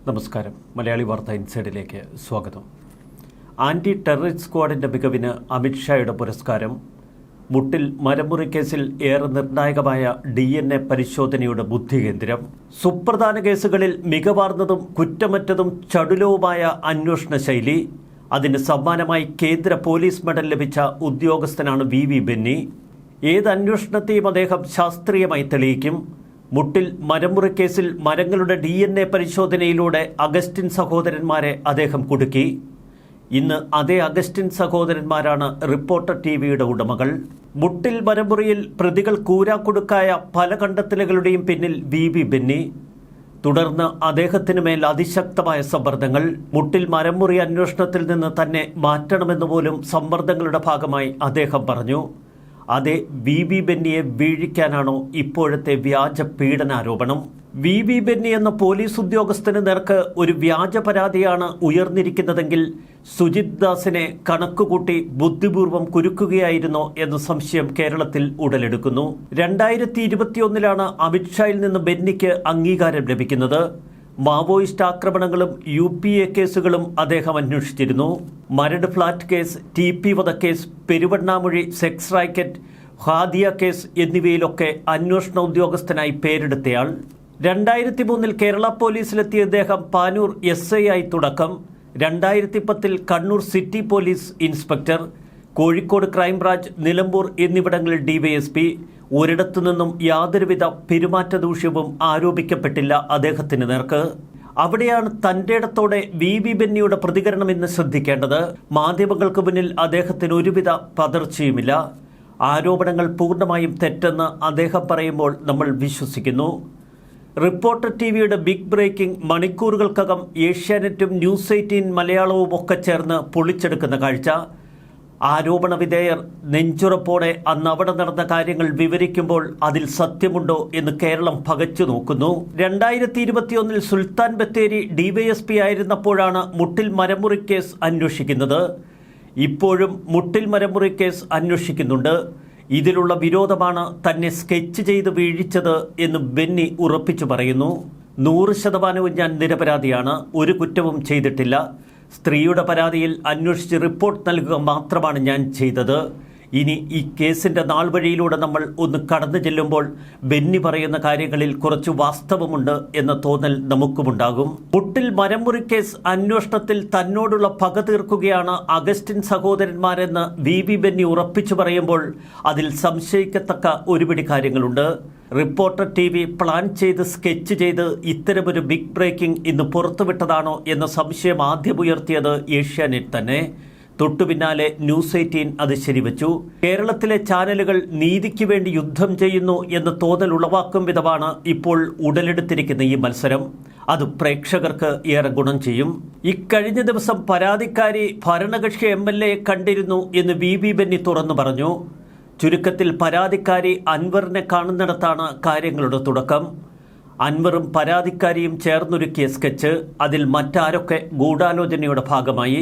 നമസ്കാരം. മലയാളി വാർത്ത ഇൻസൈഡിലേക്ക് സ്വാഗതം. ആൻറ്റി ടെററിസ്റ്റ് സ്ക്വാഡിൻ്റെ മികവിന് അമിത്ഷായുടെ പുരസ്കാരം. മുട്ടിൽ മരമുറി കേസിൽ ഏറെ നിർണായകമായ DNA പരിശോധനയുടെ ബുദ്ധികേന്ദ്രം. സുപ്രധാന കേസുകളിൽ മികവാർന്നതും കുറ്റമറ്റതും ചടുലവുമായ അന്വേഷണ ശൈലി. അതിന് സമ്മാനമായി കേന്ദ്ര പോലീസ് മെഡൽ ലഭിച്ച ഉദ്യോഗസ്ഥനാണ് VV ബെന്നി. ഏത് അന്വേഷണത്തെയും അദ്ദേഹം ശാസ്ത്രീയമായി തെളിയിക്കും. മുട്ടിൽ മരമുറി കേസിൽ മരങ്ങളുടെ DNA പരിശോധനയിലൂടെ അഗസ്റ്റിൻ സഹോദരന്മാരെ അദ്ദേഹം കുടുക്കി. ഇന്ന് അതേ അഗസ്റ്റിൻ സഹോദരന്മാരാണ് റിപ്പോർട്ടർ TVയുടെ ഉടമകൾ. മുട്ടിൽ മരമുറിയിൽ പ്രതികൾ കൂരാക്കുടുക്കായ പല കണ്ടെത്തലുകളുടെയും പിന്നിൽ VV ബെന്നി. തുടർന്ന് അദ്ദേഹത്തിന് മേൽ അതിശക്തമായ സമ്മർദ്ദങ്ങൾ. മുട്ടിൽ മരമുറി അന്വേഷണത്തിൽ നിന്ന് തന്നെ മാറ്റണമെന്ന് പോലും സമ്മർദ്ദങ്ങളുടെ ഭാഗമായി അദ്ദേഹം പറഞ്ഞു. അതേ VV ബെന്നിയെ വീഴിക്കാനാണോ ഇപ്പോഴത്തെ വ്യാജ പീഡനാരോപണം? VV ബെന്നി എന്ന പോലീസ് ഉദ്യോഗസ്ഥന് നേർക്ക് ഒരു വ്യാജ പരാതിയാണ് ഉയർന്നിരിക്കുന്നതെങ്കിൽ സുജിത് ദാസിനെ കണക്കുകൂട്ടി ബുദ്ധിപൂർവം കുരുക്കുകയായിരുന്നോ എന്ന സംശയം കേരളത്തിൽ ഉടലെടുക്കുന്നു. 2021 അമിത്ഷായിൽ നിന്ന് ബെന്നിക്ക് അംഗീകാരം ലഭിക്കുന്നത്. മാവോയിസ്റ്റ് ആക്രമണങ്ങളും UPA കേസുകളും അദ്ദേഹം അന്വേഷിച്ചിരുന്നു. മരട് ഫ്ളാറ്റ് കേസ്, TP വധക്കേസ്, Peruvannamuzhi sex racket, Hadiya case എന്നിവയിലൊക്കെ അന്വേഷണ ഉദ്യോഗസ്ഥനായി പേരെടുത്തയാൾ. 2003 കേരള പോലീസിലെത്തിയ ഇദ്ദേഹം പാനൂർ SI ആയി തുടക്കം. 2010 Kannur city police inspector, Kozhikode crime branch, Nilambur എന്നിവിടങ്ങളിൽ DYSP. ഒരിടത്തു നിന്നും യാതൊരുവിധ പെരുമാറ്റ ദൂഷ്യവും ആരോപിക്കപ്പെട്ടില്ല അദ്ദേഹത്തിന് നേർക്ക്. അവിടെയാണ് തൻ്റെ ഇടത്തോടെ VV ബെന്നിയുടെ പ്രതികരണം എന്ന് ശ്രദ്ധിക്കേണ്ടത്. മാധ്യമങ്ങൾക്ക് മുന്നിൽ അദ്ദേഹത്തിന് ഒരുവിധ പതർച്ചയുമില്ല. ആരോപണങ്ങൾ പൂർണ്ണമായും തെറ്റെന്ന് അദ്ദേഹം പറയുമ്പോൾ നമ്മൾ വിശ്വസിക്കുന്നു. റിപ്പോർട്ടർ TVയുടെ ബിഗ് ബ്രേക്കിംഗ് മണിക്കൂറുകൾക്കകം ഏഷ്യാനെറ്റും News 18 മലയാളവും ഒക്കെ ചേർന്ന് പൊളിച്ചെടുക്കുന്ന കാഴ്ച. ആരോപണ വിധേയർ നെഞ്ചുറപ്പോടെ അന്ന് അവിടെ നടന്ന കാര്യങ്ങൾ വിവരിക്കുമ്പോൾ അതിൽ സത്യമുണ്ടോ എന്ന് കേരളം പകച്ചു നോക്കുന്നു. 2021 സുൽത്താൻ ബത്തേരി DYSP ആയിരുന്നപ്പോഴാണ് മുട്ടിൽ മരമുറി കേസ് അന്വേഷിക്കുന്നത്. ഇപ്പോഴും മുട്ടിൽ മരമുറി കേസ് അന്വേഷിക്കുന്നുണ്ട്. ഇതിലുള്ള വിരോധമാണ് തന്നെ സ്കെച്ച് ചെയ്ത് വീഴിച്ചത് എന്ന് ബെന്നി ഉറപ്പിച്ചു പറയുന്നു. 100% ഞാൻ നിരപരാധിയാണ്, ഒരു കുറ്റവും ചെയ്തിട്ടില്ല. സ്ത്രീയുടെ പരാതിയിൽ അന്വേഷിച്ച് റിപ്പോർട്ട് നൽകുക മാത്രമാണ് ഞാൻ ചെയ്തത്. ഇനി ഈ കേസിൻ്റെ നാൾ വഴിയിലൂടെ നമ്മൾ ഒന്ന് കടന്നു ചെല്ലുമ്പോൾ ബെന്നി പറയുന്ന കാര്യങ്ങളിൽ കുറച്ച് വാസ്തവമുണ്ട് എന്ന തോന്നൽ നമുക്കുമുണ്ടാകും. മുട്ടിൽ മരമുറി കേസ് അന്വേഷണത്തിൽ തന്നോടുള്ള പക തീർക്കുകയാണ് അഗസ്റ്റിൻ സഹോദരന്മാരെന്ന് VV ബെന്നി ഉറപ്പിച്ചു പറയുമ്പോൾ അതിൽ സംശയിക്കത്തക്ക ഒരുപിടി കാര്യങ്ങളുണ്ട്. റിപ്പോർട്ടർ TV പ്ലാൻ ചെയ്ത് സ്കെച്ച് ചെയ്ത് ഇത്തരമൊരു ബിഗ് ബ്രേക്കിംഗ് ഇന്ന് പുറത്തുവിട്ടതാണോ എന്ന സംശയം ആദ്യം ഉയർത്തിയത് ഏഷ്യാനെറ്റ് തന്നെ. തൊട്ടു പിന്നാലെ News 18 അത് ശരിവച്ചു. കേരളത്തിലെ ചാനലുകൾ നീതിക്ക് വേണ്ടി യുദ്ധം ചെയ്യുന്നു എന്ന തോന്നൽ ഉളവാക്കും വിധമാണ് ഇപ്പോൾ ഉടലെടുത്തിരിക്കുന്ന ഈ മത്സരം. അത് പ്രേക്ഷകർക്ക് ഏറെ ഗുണം ചെയ്യും. ഇക്കഴിഞ്ഞ ദിവസം പരാതിക്കാരി ഭരണകക്ഷി MLA കണ്ടിരുന്നു എന്ന് VV ബെന്നി തുറന്നു പറഞ്ഞു. ചുരുക്കത്തിൽ പരാതിക്കാരി അൻവറിനെ കാണുന്നിടത്താണ് കാര്യങ്ങളുടെ തുടക്കം. അൻവറും പരാതിക്കാരിയും ചേർന്നൊരുക്കിയ സ്കെച്ച്, അതിൽ മറ്റാരൊക്കെ ഗൂഢാലോചനയുടെ ഭാഗമായി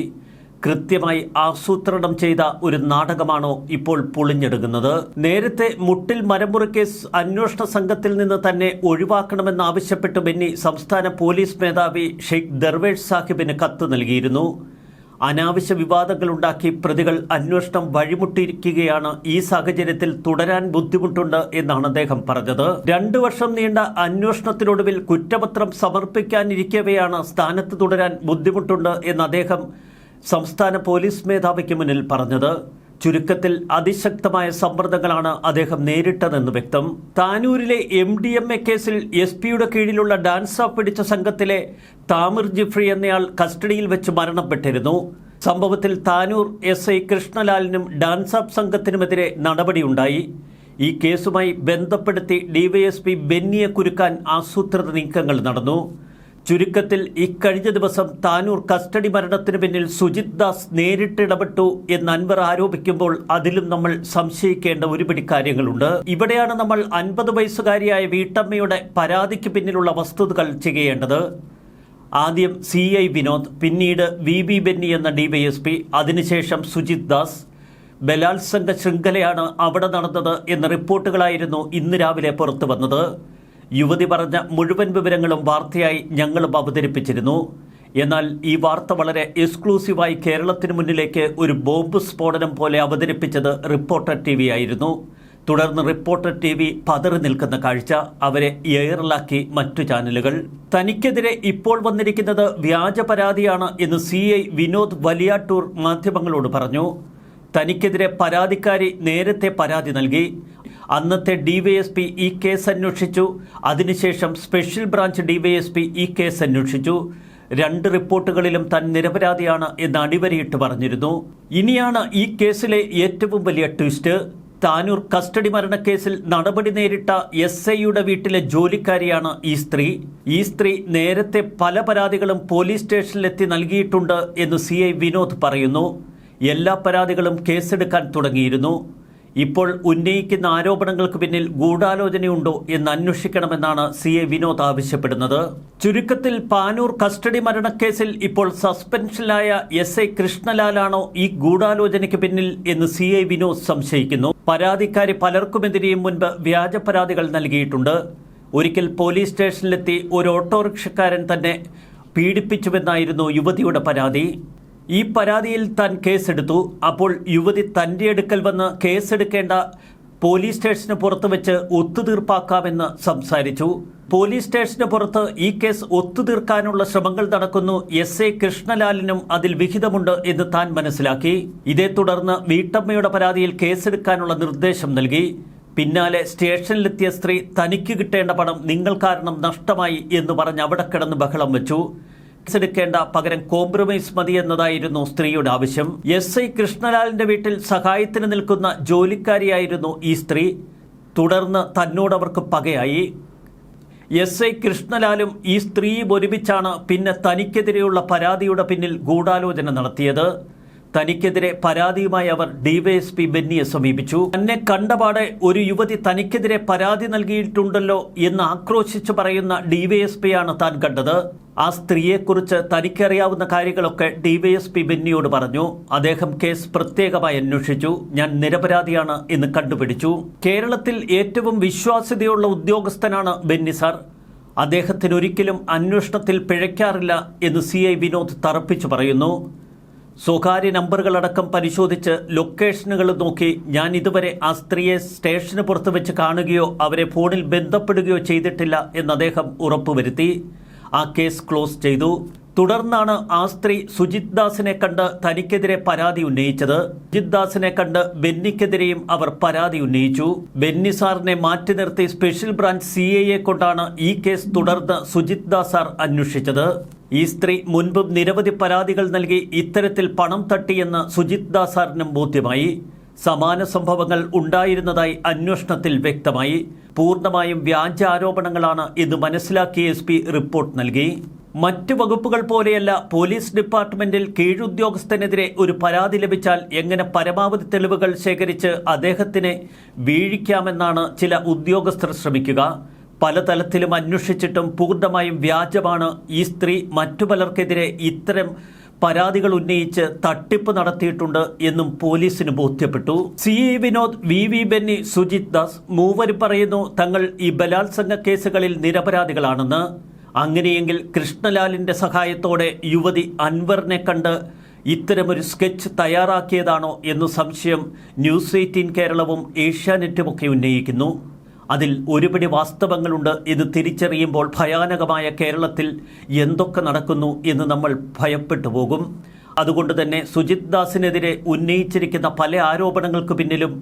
കൃത്യമായി ആസൂത്രണം ചെയ്ത ഒരു നാടകമാണോ ഇപ്പോൾ പൊളിഞ്ഞെടുക്കുന്നത്? നേരത്തെ മുട്ടിൽ മരമുറി കേസ് അന്വേഷണ സംഘത്തിൽ നിന്ന് തന്നെ ഒഴിവാക്കണമെന്നാവശ്യപ്പെട്ട് ബെന്നി സംസ്ഥാന പോലീസ് മേധാവി ഷെയ്ഖ് ദർവേഷ് സാഹിബിന് കത്ത് നൽകിയിരുന്നു. അനാവശ്യ വിവാദങ്ങളുണ്ടാക്കി പ്രതികൾ അന്വേഷണം വഴിമുട്ടിയിരിക്കുകയാണ്. ഈ സാഹചര്യത്തിൽ തുടരാൻ ബുദ്ധിമുട്ടുണ്ട് എന്നാണ് അദ്ദേഹം പറഞ്ഞത്. 2 വർഷം നീണ്ട അന്വേഷണത്തിനൊടുവിൽ കുറ്റപത്രം സമർപ്പിക്കാനിരിക്കവെയാണ് സ്ഥാനത്ത് തുടരാൻ ബുദ്ധിമുട്ടുണ്ട് എന്ന് അദ്ദേഹം സംസ്ഥാന പോലീസ് മേധാവിക്ക് മുന്നിൽ പറഞ്ഞത്. ചുരുക്കത്തിൽ അതിശക്തമായ സമ്മർദ്ദങ്ങളാണ് അദ്ദേഹം നേരിട്ടതെന്ന് വ്യക്തം. താനൂരിലെ MDMA കേസിൽ SP-യുടെ കീഴിലുള്ള ഡാൻസ് ഓഫ് പിടിച്ച സംഘത്തിലെ താമിർ ജിഫ്രി എന്നയാൾ കസ്റ്റഡിയിൽ വെച്ച് മരണപ്പെട്ടിരുന്നു. സംഭവത്തിൽ താനൂർ SI കൃഷ്ണലാലിനും ഡാൻസ് ഓഫ് സംഘത്തിനുമെതിരെ നടപടിയുണ്ടായി. ഈ കേസുമായി ബന്ധപ്പെടുത്തി DYSP ബെന്നിയെ കുരുക്കാൻ ആസൂത്രിത നീക്കങ്ങൾ നടന്നു. ചുരുക്കത്തിൽ ഇക്കഴിഞ്ഞ ദിവസം താനൂർ കസ്റ്റഡി മരണത്തിന് പിന്നിൽ സുജിത് ദാസ് നേരിട്ടിടപെട്ടു എന്ന് അൻവർ ആരോപിക്കുമ്പോൾ അതിലും നമ്മൾ സംശയിക്കേണ്ട ഒരുപിടി കാര്യങ്ങളുണ്ട്. ഇവിടെയാണ് നമ്മൾ 50 വയസ്സുകാരിയായ വീട്ടമ്മയുടെ പരാതിക്ക് പിന്നിലുള്ള വസ്തുതകൾ ചെയ്യേണ്ടത്. ആദ്യം CI വിനോദ്, പിന്നീട് VV ബെന്നി എന്ന DYSP, അതിനുശേഷം സുജിത് ദാസ്. ബലാത്സംഗ ശൃംഖലയാണ് അവിടെ നടന്നത് എന്ന റിപ്പോർട്ടുകളായിരുന്നു ഇന്ന് രാവിലെ പുറത്തു വന്നത്. യുവതി പറഞ്ഞ മുഴുവൻ വിവരങ്ങളും വാർത്തയായി ഞങ്ങളും അവതരിപ്പിച്ചിരുന്നു. എന്നാൽ ഈ വാർത്ത വളരെ എക്സ്ക്ലൂസീവായി കേരളത്തിന് മുന്നിലേക്ക് ഒരു ബോംബ് സ്ഫോടനം പോലെ അവതരിപ്പിച്ചത് റിപ്പോർട്ടർ TV ആയിരുന്നു. തുടർന്ന് റിപ്പോർട്ടർ TV പതറി നിൽക്കുന്ന കാഴ്ച, അവരെ എയറിലാക്കി മറ്റു ചാനലുകൾ. തനിക്കെതിരെ ഇപ്പോൾ വന്നിരിക്കുന്നത് വ്യാജ പരാതിയാണ് എന്ന് CI വിനോദ് വലിയാട്ടൂർ മാധ്യമങ്ങളോട് പറഞ്ഞു. തനിക്കെതിരെ പരാതിക്കാരി നേരത്തെ പരാതി നൽകി. അന്നത്തെ DYSP ഈ കേസ് അന്വേഷിച്ചു. അതിനുശേഷം സ്പെഷ്യൽ ബ്രാഞ്ച് DYSP ഈ കേസ് അന്വേഷിച്ചു. 2 റിപ്പോർട്ടുകളിലും താൻ നിരപരാധിയാണ് എന്ന് അടിവരയിട്ട് പറഞ്ഞിരുന്നു. ഇനിയാണ് ഈ കേസിലെ ഏറ്റവും വലിയ ട്വിസ്റ്റ്. താനൂർ കസ്റ്റഡി മരണക്കേസിൽ നടപടി നേരിട്ട SIയുടെ വീട്ടിലെ ജോലിക്കാരിയാണ് ഈ സ്ത്രീ. ഈ സ്ത്രീ നേരത്തെ പല പരാതികളും പോലീസ് സ്റ്റേഷനിലെത്തി നൽകിയിട്ടുണ്ട് എന്ന് CI വിനോദ് പറയുന്നു. എല്ലാ പരാതികളും കേസെടുക്കാൻ തുടങ്ങിയിരുന്നു. ഇപ്പോൾ ഉന്നയിക്കുന്ന ആരോപണങ്ങൾക്ക് പിന്നിൽ ഗൂഢാലോചനയുണ്ടോ എന്ന് അന്വേഷിക്കണമെന്നാണ് CI വിനോദ് ആവശ്യപ്പെടുന്നത്. ചുരുക്കത്തിൽ പാനൂർ കസ്റ്റഡി മരണക്കേസിൽ ഇപ്പോൾ സസ്പെൻഷനിലായ SI കൃഷ്ണലാലാണോ ഈ ഗൂഢാലോചനയ്ക്ക് പിന്നിൽ എന്ന് CI വിനോദ് സംശയിക്കുന്നു. പരാതിക്കാരി പലർക്കുമെതിരെയും മുൻപ് വ്യാജ പരാതികൾ നൽകിയിട്ടുണ്ട്. ഒരിക്കൽ പോലീസ് സ്റ്റേഷനിലെത്തി ഒരു ഓട്ടോറിക്ഷക്കാരൻ തന്നെ പീഡിപ്പിച്ചുവെന്നായിരുന്നു യുവതിയുടെ പരാതി. ഈ പരാതിയിൽ താൻ കേസെടുത്തു. അപ്പോൾ യുവതി തൻ്റെ അടുക്കൽ വന്ന് കേസെടുക്കേണ്ട പോലീസ് സ്റ്റേഷന് പുറത്ത് വെച്ച് ഒത്തുതീർപ്പാക്കാമെന്ന് സംസാരിച്ചു. പോലീസ് സ്റ്റേഷന് പുറത്ത് ഈ കേസ് ഒത്തുതീർക്കാനുള്ള ശ്രമങ്ങൾ നടക്കുന്നു. SI കൃഷ്ണലാലിനും അതിൽ വിഹിതമുണ്ട് എന്ന് താൻ മനസ്സിലാക്കി. ഇതേ തുടർന്ന് വീട്ടമ്മയുടെ പരാതിയിൽ കേസെടുക്കാനുള്ള നിർദ്ദേശം നൽകി. പിന്നാലെ സ്റ്റേഷനിലെത്തിയ സ്ത്രീ തനിക്ക് കിട്ടേണ്ട പണം നിങ്ങൾ കാരണം നഷ്ടമായി എന്ന് പറഞ്ഞ് അവിടെ കിടന്ന് ബഹളം വെച്ചു. കേസെടുക്കേണ്ട പകരം കോംപ്രമൈസ് മതി എന്നതായിരുന്നു സ്ത്രീയുടെ ആവശ്യം. SI കൃഷ്ണലാലിന്റെ വീട്ടിൽ സഹായത്തിന് നിൽക്കുന്ന ജോലിക്കാരിയായിരുന്നു ഈ സ്ത്രീ. തുടർന്ന് തന്നോടവർക്ക് പകയായി. SI കൃഷ്ണലാലും ഈ സ്ത്രീയും ഒരുമിച്ചാണ് പിന്നെ തനിക്കെതിരെയുള്ള പരാതിയുടെ പിന്നിൽ ഗൂഢാലോചന നടത്തിയത്. തനിക്കെതിരെ പരാതിയുമായി അവർ DYSP ബെന്നിയെ സമീപിച്ചു. തന്നെ കണ്ടപാടെ ഒരു യുവതി തനിക്കെതിരെ പരാതി നൽകിയിട്ടുണ്ടല്ലോ എന്ന് ആക്രോശിച്ചു പറയുന്ന DYSPയാണ് താൻ കണ്ടത്. ആ സ്ത്രീയെക്കുറിച്ച് തനിക്കറിയാവുന്ന കാര്യങ്ങളൊക്കെ DYSP ബെന്നിയോട് പറഞ്ഞു. അദ്ദേഹം കേസ് പ്രത്യേകമായി അന്വേഷിച്ചു. ഞാൻ നിരപരാധിയാണ് എന്ന് കണ്ടുപിടിച്ചു. കേരളത്തിൽ ഏറ്റവും വിശ്വാസ്യതയുള്ള ഉദ്യോഗസ്ഥനാണ് ബെന്നി സാർ. അദ്ദേഹത്തിന് ഒരിക്കലും അന്വേഷണത്തിൽ പിഴയ്ക്കാറില്ല എന്ന് CI വിനോദ് തറപ്പിച്ചു പറയുന്നു. സ്വകാര്യ നമ്പറുകളടക്കം പരിശോധിച്ച് ലൊക്കേഷനുകൾ നോക്കി ഞാൻ ഇതുവരെ ആ സ്ത്രീയെ സ്റ്റേഷന് പുറത്ത് വെച്ച് കാണുകയോ അവരെ ഫോണിൽ ബന്ധപ്പെടുകയോ ചെയ്തിട്ടില്ല എന്ന് അദ്ദേഹം ഉറപ്പുവരുത്തി. ആ കേസ് ക്ലോസ് ചെയ്തു. തുടർന്നാണ് ആ സ്ത്രീ സുജിത് ദാസിനെ കണ്ട് തനിക്കെതിരെ പരാതി ഉന്നയിച്ചത്. സുജിത് ദാസിനെ കണ്ട് ബെന്നിക്കെതിരെയും അവർ പരാതി ഉന്നയിച്ചു. ബെന്നി സാറിനെ മാറ്റി നിർത്തി സ്പെഷ്യൽ ബ്രാഞ്ച് CIയെ കൊണ്ടാണ് ഈ കേസ് തുടർന്ന് സുജിത് ദാസ് സാർ അന്വേഷിച്ചത്. ഈ സ്ത്രീ മുൻപും നിരവധി പരാതികൾ നൽകി ഇത്തരത്തിൽ പണം തട്ടിയെന്ന് സുജിത് ദാസ് സാറിനും ബോധ്യമായി. സമാന സംഭവങ്ങൾ ഉണ്ടായിരുന്നതായി അന്വേഷണത്തിൽ വ്യക്തമായി. പൂർണ്ണമായും വ്യാജ ആരോപണങ്ങളാണ് എന്ന് മനസ്സിലാക്കിയ SP റിപ്പോർട്ട് നൽകി. മറ്റു വകുപ്പുകൾ പോലെയല്ല പോലീസ് ഡിപ്പാർട്ട്മെന്റിൽ കീഴുദ്യോഗസ്ഥനെതിരെ ഒരു പരാതി ലഭിച്ചാൽ എങ്ങനെ പരമാവധി തെളിവുകൾ ശേഖരിച്ച് അദ്ദേഹത്തിനെ വീഴിക്കാമെന്നാണ് ചില ഉദ്യോഗസ്ഥർ ശ്രമിക്കുക. പലതലത്തിലും അന്വേഷിച്ചിട്ടും പൂർണ്ണമായും വ്യാജമാണ്. ഈ സ്ത്രീ മറ്റു പലർക്കെതിരെ ഇത്തരം പരാതികൾ ഉന്നയിച്ച് തട്ടിപ്പ് നടത്തിയിട്ടുണ്ട് എന്നും പോലീസിന് ബോധ്യപ്പെട്ടു. CI വിനോദ്, VV ബെന്നി, സുജിത് ദാസ് മൂവരും പറയുന്നു തങ്ങൾ ഈ ബലാത്സംഗ കേസുകളിൽ നിരപരാധികളാണെന്ന്. അങ്ങനെയെങ്കിൽ കൃഷ്ണലാലിന്റെ സഹായത്തോടെ യുവതി അൻവറിനെ കണ്ട് ഇത്തരമൊരു സ്കെച്ച് തയ്യാറാക്കിയതാണോ എന്നു സംശയം ന്യൂസ് 18 കേരളവും ഏഷ്യാനെറ്റുമൊക്കെ ഉന്നയിക്കുന്നു. അതിൽ ഒരുപിടി വാസ്തവങ്ങളുണ്ട് എന്ന് തിരിച്ചറിയുമ്പോൾ ഭയാനകമായ കേരളത്തിൽ എന്തൊക്കെ നടക്കുന്നു എന്ന് നമ്മൾ ഭയപ്പെട്ടു പോകും. അതുകൊണ്ട് തന്നെ സുജിത് ദാസിനെതിരെ ഉന്നയിച്ചിരിക്കുന്ന പല ആരോപണങ്ങൾക്ക് പിന്നിലും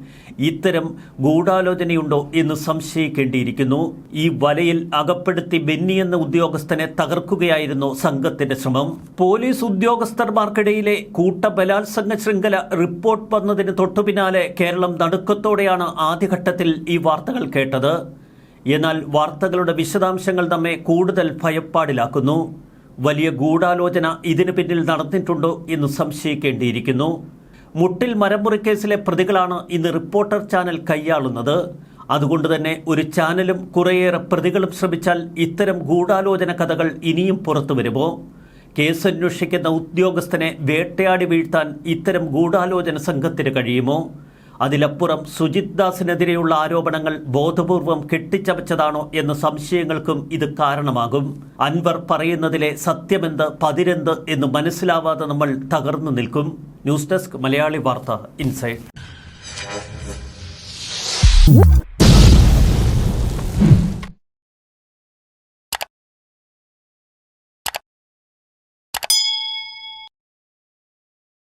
ഇത്തരം ഗൂഢാലോചനയുണ്ടോ എന്ന് സംശയിക്കേണ്ടിയിരിക്കുന്നു. ഈ വലയിൽ അകപ്പെടുത്തി ബെന്നി എന്ന ഉദ്യോഗസ്ഥനെ തകർക്കുകയായിരുന്നു സംഘത്തിന്റെ ശ്രമം. പോലീസ് ഉദ്യോഗസ്ഥർമാർക്കിടയിലെ കൂട്ടബലാത്സംഗ ശൃംഖല റിപ്പോർട്ട് വന്നതിന് തൊട്ടുപിന്നാലെ കേരളം നടുക്കത്തോടെയാണ് ആദ്യഘട്ടത്തിൽ ഈ വാർത്തകൾ കേട്ടത്. എന്നാൽ വാർത്തകളുടെ വിശദാംശങ്ങൾ നമ്മെ കൂടുതൽ ഭയപ്പാടിലാക്കുന്നു. വലിയ ഗൂഢാലോചന ഇതിനു പിന്നിൽ നടന്നിട്ടുണ്ടോ എന്ന് സംശയിക്കേണ്ടിയിരിക്കുന്നു. മുട്ടിൽ മരമുറിക്കേസിലെ പ്രതികളാണ് ഇന്ന് റിപ്പോർട്ടർ ചാനൽ കൈയാളുന്നത്. അതുകൊണ്ട് തന്നെ ഒരു ചാനലും കുറേയേറെ പ്രതികളും ശ്രമിച്ചാൽ ഇത്തരം ഗൂഢാലോചന കഥകൾ ഇനിയും പുറത്തു വരുമോ? കേസന്വേഷിക്കുന്ന ഉദ്യോഗസ്ഥനെ വേട്ടയാടി വീഴ്ത്താൻ ഇത്തരം ഗൂഢാലോചന സംഘത്തിന് കഴിയുമോ? അതിലപ്പുറം സുജിത് ദാസിനെതിരെയുള്ള ആരോപണങ്ങൾ ബോധപൂർവം കെട്ടിച്ചമച്ചതാണോ എന്ന സംശയങ്ങൾക്കും ഇത് കാരണമാകും. അൻവർ പറയുന്നതിലെ സത്യമെന്ത് പതിരെന്ത് എന്ന് മനസ്സിലാവാതെ നമ്മൾ തകർന്നു നിൽക്കും. ന്യൂസ് ഡെസ്ക് മലയാളി വാർത്ത ഇൻസൈഡ്.